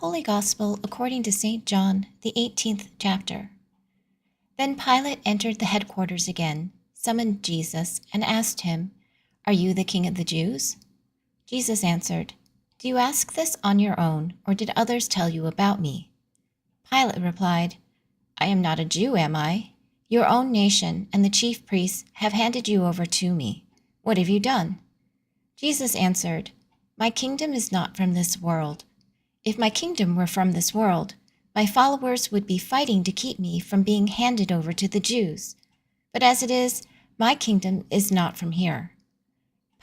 Holy Gospel according to St. John, the 18th chapter. Then Pilate entered the headquarters again, summoned Jesus, and asked him, "Are you the king of the Jews?" Jesus answered, "Do you ask this on your own, or did others tell you about me?" Pilate replied, "I am not a Jew, am I? Your own nation and the chief priests have handed you over to me. What have you done?" Jesus answered, "My kingdom is not from this world. If my kingdom were from this world, my followers would be fighting to keep me from being handed over to the Jews. But as it is, my kingdom is not from here."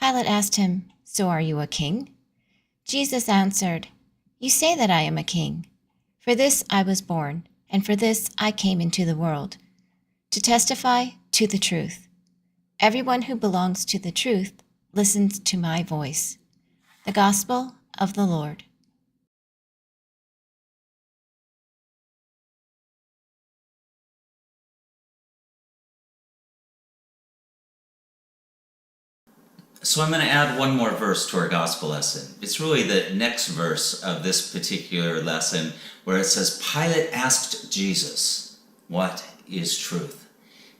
Pilate asked him, "So are you a king?" Jesus answered, "You say that I am a king. For this I was born, and for this I came into the world, to testify to the truth. Everyone who belongs to the truth listens to my voice." The Gospel of the Lord. So I'm going to add one more verse to our gospel lesson. It's really the next verse of this particular lesson where it says, Pilate asked Jesus, "What is truth?"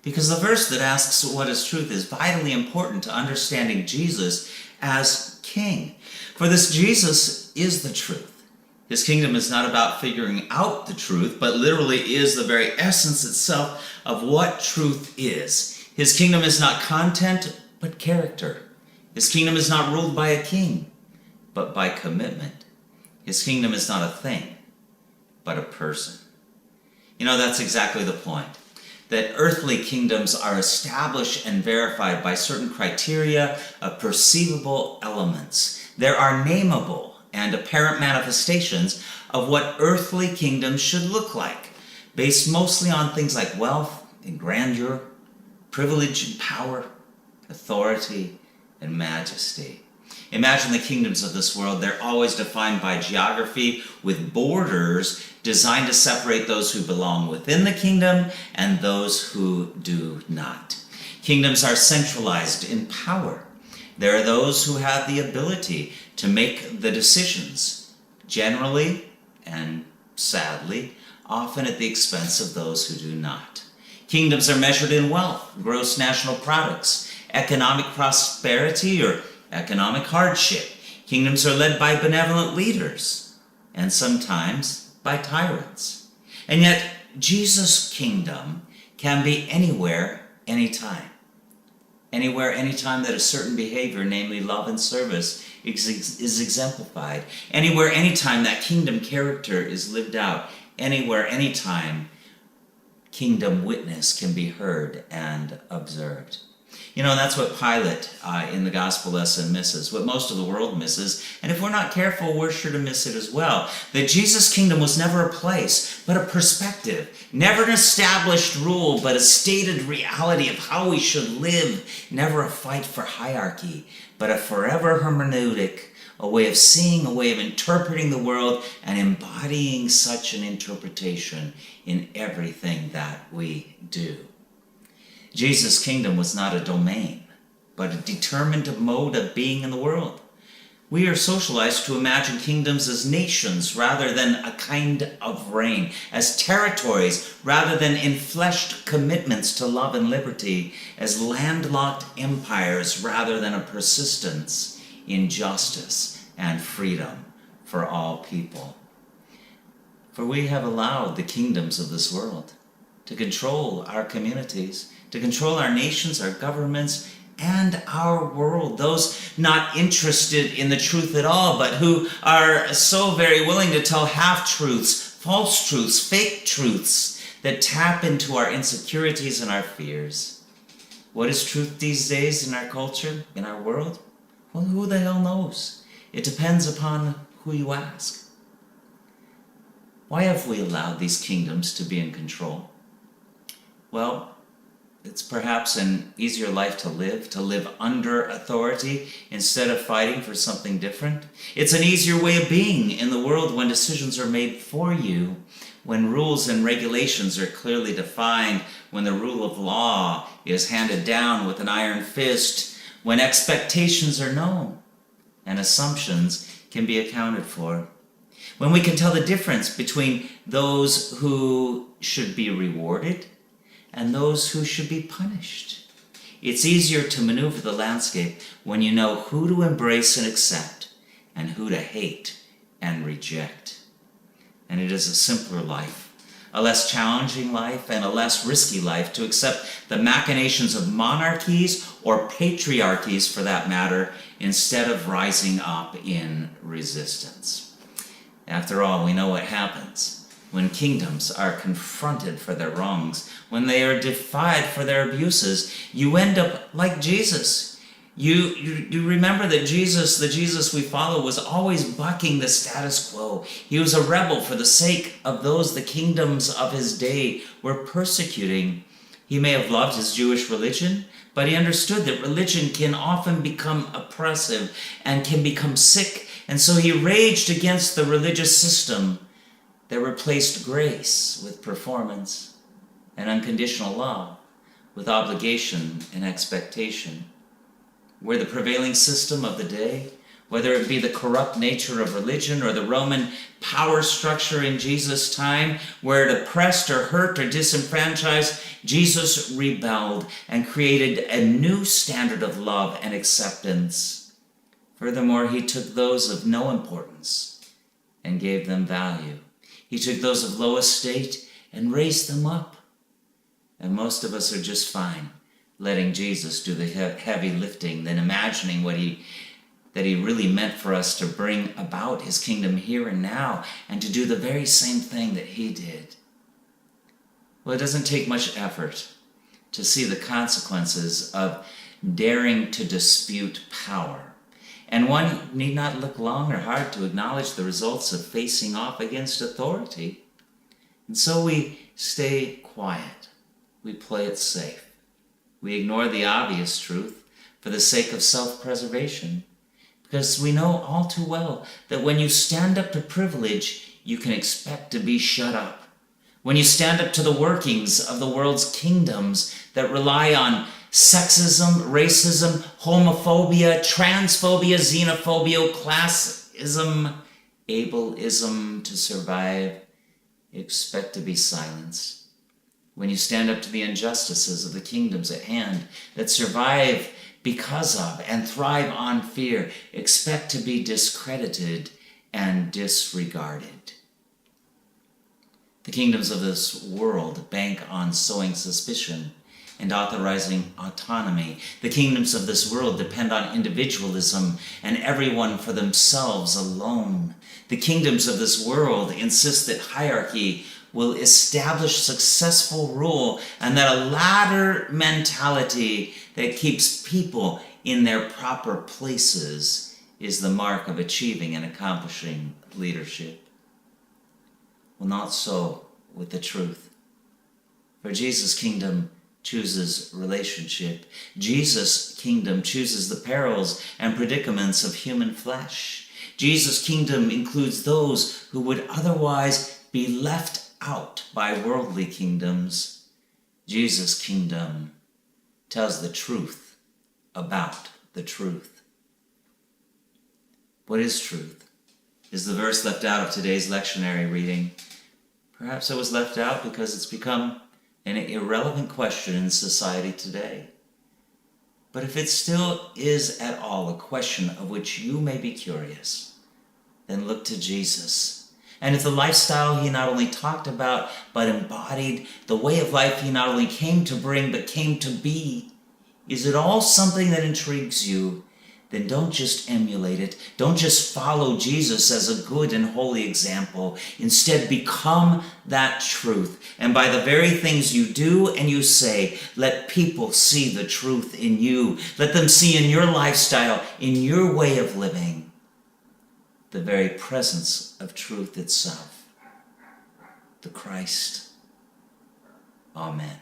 Because the verse that asks what is truth is vitally important to understanding Jesus as king. For this Jesus is the truth. His kingdom is not about figuring out the truth, but literally is the very essence itself of what truth is. His kingdom is not content, but character. His kingdom is not ruled by a king, but by commitment. His kingdom is not a thing, but a person. You know, that's exactly the point. That earthly kingdoms are established and verified by certain criteria of perceivable elements. There are nameable and apparent manifestations of what earthly kingdoms should look like, based mostly on things like wealth and grandeur, privilege and power, authority and majesty. Imagine the kingdoms of this world. They're always defined by geography with borders designed to separate those who belong within the kingdom and those who do not. Kingdoms are centralized in power. There are those who have the ability to make the decisions, generally and sadly, often at the expense of those who do not. Kingdoms are measured in wealth, gross national products, economic prosperity, or economic hardship. Kingdoms are led by benevolent leaders, and sometimes by tyrants. And yet, Jesus' kingdom can be anywhere, anytime. Anywhere, anytime that a certain behavior, namely love and service, is exemplified. Anywhere, anytime that kingdom character is lived out. Anywhere, anytime kingdom witness can be heard and observed. You know, that's what Pilate in the gospel lesson misses, what most of the world misses, and if we're not careful, we're sure to miss it as well. That Jesus' kingdom was never a place, but a perspective. Never an established rule, but a stated reality of how we should live. Never a fight for hierarchy, but a forever hermeneutic, a way of seeing, a way of interpreting the world, and embodying such an interpretation in everything that we do. Jesus' kingdom was not a domain, but a determined mode of being in the world. We are socialized to imagine kingdoms as nations rather than a kind of reign, as territories rather than enfleshed commitments to love and liberty, as landlocked empires rather than a persistence in justice and freedom for all people. For we have allowed the kingdoms of this world to control our communities, to control our nations, our governments, and our world. Those not interested in the truth at all, but who are so very willing to tell half-truths, false truths, fake truths that tap into our insecurities and our fears. What is truth these days in our culture, in our world? Well, who the hell knows? It depends upon who you ask. Why have we allowed these kingdoms to be in control? Well, it's perhaps an easier life to live under authority instead of fighting for something different. It's an easier way of being in the world when decisions are made for you, when rules and regulations are clearly defined, when the rule of law is handed down with an iron fist, when expectations are known and assumptions can be accounted for. when we can tell the difference between those who should be rewarded and those who should be punished. It's easier to maneuver the landscape when you know who to embrace and accept and who to hate and reject. And it is a simpler life, a less challenging life, and a less risky life to accept the machinations of monarchies or patriarchies, for that matter, instead of rising up in resistance. After all, we know what happens when kingdoms are confronted for their wrongs, when they are defied for their abuses. You end up like Jesus. You remember that Jesus, the Jesus we follow, was always bucking the status quo. He was a rebel for the sake of those the kingdoms of his day were persecuting. He may have loved his Jewish religion, but he understood that religion can often become oppressive and can become sick, and so he raged against the religious system that replaced grace with performance and unconditional love with obligation and expectation. Where the prevailing system of the day, whether it be the corrupt nature of religion or the Roman power structure in Jesus' time, where it oppressed or hurt or disenfranchised, Jesus rebelled and created a new standard of love and acceptance. Furthermore, he took those of no importance and gave them value. He took those of low estate and raised them up. And most of us are just fine letting Jesus do the heavy lifting than imagining that he really meant for us to bring about his kingdom here and now and to do the very same thing that he did. Well, it doesn't take much effort to see the consequences of daring to dispute power. And one need not look long or hard to acknowledge the results of facing off against authority. And so we stay quiet. We play it safe. We ignore the obvious truth for the sake of self-preservation, because we know all too well that when you stand up to privilege, you can expect to be shut up. When you stand up to the workings of the world's kingdoms that rely on sexism, racism, homophobia, transphobia, xenophobia, classism, ableism to survive, you expect to be silenced. When you stand up to the injustices of the kingdoms at hand that survive because of and thrive on fear, expect to be discredited and disregarded. The kingdoms of this world bank on sowing suspicion and authorizing autonomy. The kingdoms of this world depend on individualism and everyone for themselves alone. The kingdoms of this world insist that hierarchy will establish successful rule and that a ladder mentality that keeps people in their proper places is the mark of achieving and accomplishing leadership. Well, not so with the truth. For Jesus' kingdom chooses relationship. Jesus' kingdom chooses the perils and predicaments of human flesh. Jesus' kingdom includes those who would otherwise be left out by worldly kingdoms. Jesus' kingdom tells the truth about the truth. What is truth? Is the verse left out of today's lectionary reading? Perhaps it was left out because it's become an irrelevant question in society today. But if it still is at all a question of which you may be curious, then look to Jesus. And if the lifestyle he not only talked about but embodied, the way of life he not only came to bring but came to be, is it all something that intrigues you? Then don't just emulate it. Don't just follow Jesus as a good and holy example. Instead, become that truth. And by the very things you do and you say, let people see the truth in you. Let them see in your lifestyle, in your way of living, the very presence of truth itself, the Christ. Amen.